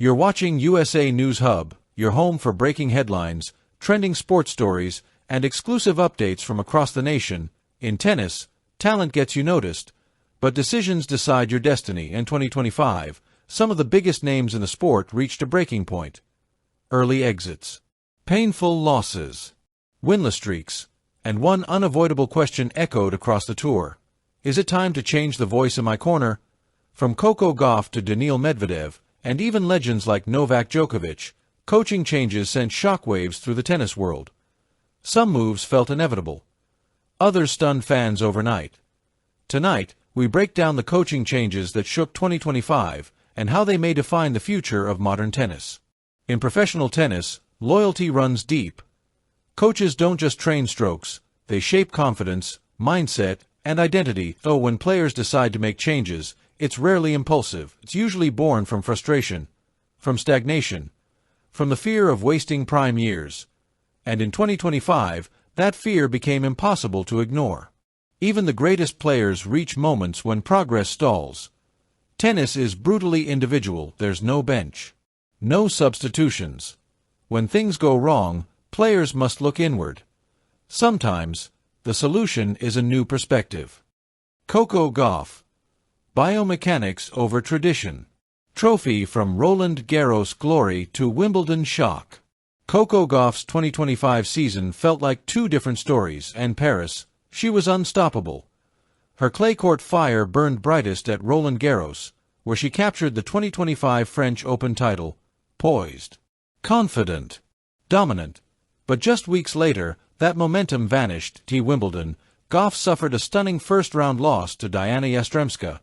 You're watching USA News Hub, your home for breaking headlines, trending sports stories, and exclusive updates from across the nation. In tennis, talent gets you noticed, but decisions decide your destiny. In 2025, some of the biggest names in the sport reached a breaking point. Early exits, painful losses, winless streaks, and one unavoidable question echoed across the tour. Is it time to change the voice in my corner? From Coco Gauff to Daniil Medvedev, and even legends like Novak Djokovic, coaching changes sent shockwaves through the tennis world. Some moves felt inevitable. Others stunned fans overnight. Tonight, we break down the coaching changes that shook 2025 and how they may define the future of modern tennis. In professional tennis, loyalty runs deep. Coaches don't just train strokes, they shape confidence, mindset, and identity. Though when players decide to make changes, it's rarely impulsive. It's usually born from frustration, from stagnation, from the fear of wasting prime years. And in 2025, that fear became impossible to ignore. Even the greatest players reach moments when progress stalls. Tennis is brutally individual. There's no bench, no substitutions. When things go wrong, players must look inward. Sometimes, the solution is a new perspective. Coco Gauff. Biomechanics over tradition. Trophy from Roland Garros glory to Wimbledon shock. Coco Gauff's 2025 season felt like two different stories. In Paris, she was unstoppable. Her clay court fire burned brightest at Roland Garros, where she captured the 2025 French Open title, poised, confident, dominant. But just weeks later, that momentum vanished. At Wimbledon, Gauff suffered a stunning first-round loss to Diana Yastremska.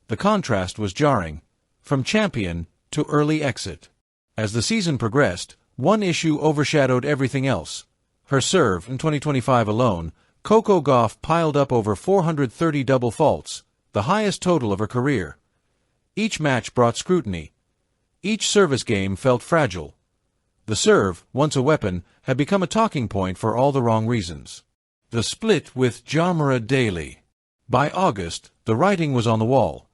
The contrast was jarring, from champion to early exit. As the season progressed, one issue overshadowed everything else. Her serve. In 2025 alone, Coco Gauff piled up over 430 double faults, the highest total of her career. Each match brought scrutiny. Each service game felt fragile. The serve, once a weapon, had become a talking point for all the wrong reasons. The split with Jarmila Daly. By August, the writing was on the wall.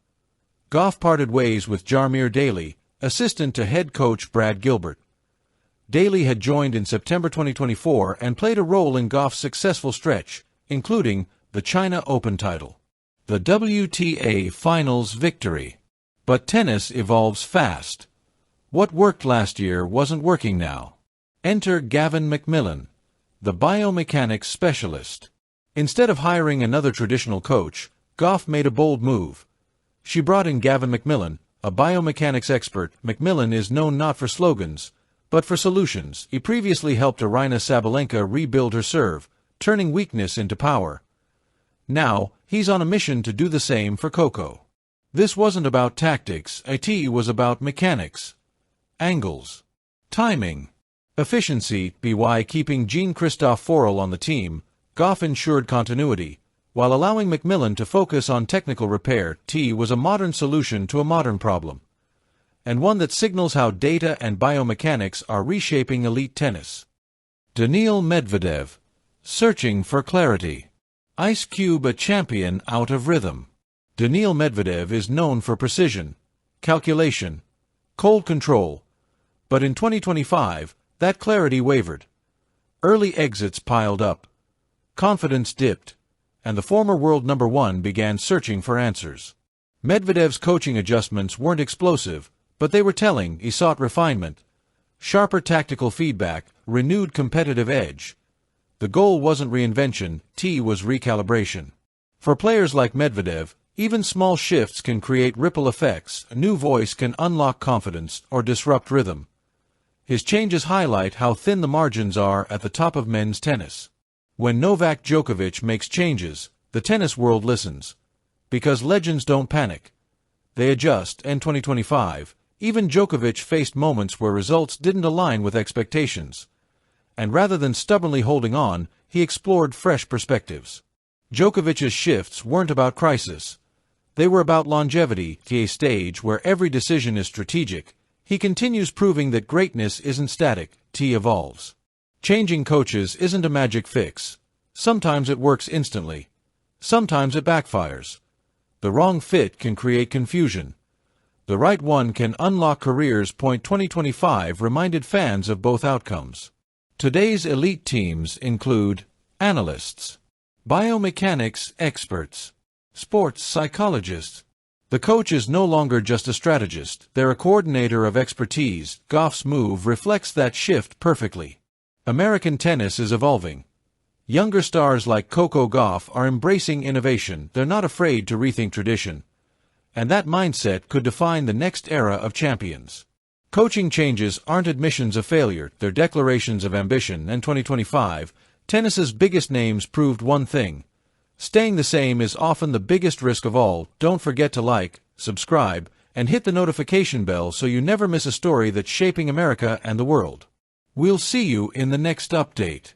Gauff parted ways with Jarmila Daly, assistant to head coach Brad Gilbert. Daly had joined in September 2024 and played a role in Gauff's successful stretch, including the China Open title, the WTA Finals victory. But tennis evolves fast. What worked last year wasn't working now. Enter Gavin McMillan, the biomechanics specialist. Instead of hiring another traditional coach, Gauff made a bold move. She brought in Gavin McMillan, a biomechanics expert. McMillan is known not for slogans, but for solutions. He previously helped Aryna Sabalenka rebuild her serve, turning weakness into power. Now, he's on a mission to do the same for Coco. This wasn't about tactics. It was about mechanics, angles, timing, efficiency. By keeping Jean-Christophe Forel on the team, Gauff ensured continuity, while allowing McMillan to focus on technical repair. Was a modern solution to a modern problem, and one that signals how data and biomechanics are reshaping elite tennis. Daniil Medvedev, searching for clarity. Ice Cube, a champion out of rhythm. Daniil Medvedev is known for precision, calculation, cold control, but in 2025, that clarity wavered. Early exits piled up, confidence dipped, and the former world number one began searching for answers. Medvedev's coaching adjustments weren't explosive, but they were telling. He sought refinement, sharper tactical feedback, renewed competitive edge. The goal wasn't reinvention, was recalibration. For players like Medvedev, even small shifts can create ripple effects. A new voice can unlock confidence or disrupt rhythm. His changes highlight how thin the margins are at the top of men's tennis. When Novak Djokovic makes changes, the tennis world listens. Because legends don't panic. They adjust. In 2025, even Djokovic faced moments where results didn't align with expectations. And rather than stubbornly holding on, he explored fresh perspectives. Djokovic's shifts weren't about crisis. They were about longevity. At a stage where every decision is strategic, he continues proving that greatness isn't static. Evolves. Changing coaches isn't a magic fix. Sometimes it works instantly. Sometimes it backfires. The wrong fit can create confusion. The right one can unlock careers. 2025 reminded fans of both outcomes. Today's elite teams include analysts, biomechanics experts, sports psychologists. The coach is no longer just a strategist, they're a coordinator of expertise. Gauff's move reflects that shift perfectly. American tennis is evolving. Younger stars like Coco Gauff are embracing innovation. They're not afraid to rethink tradition. And that mindset could define the next era of champions. Coaching changes aren't admissions of failure, they're declarations of ambition. In 2025, tennis's biggest names proved one thing: staying the same is often the biggest risk of all. Don't forget to like, subscribe, and hit the notification bell so you never miss a story that's shaping America and the world. We'll see you in the next update.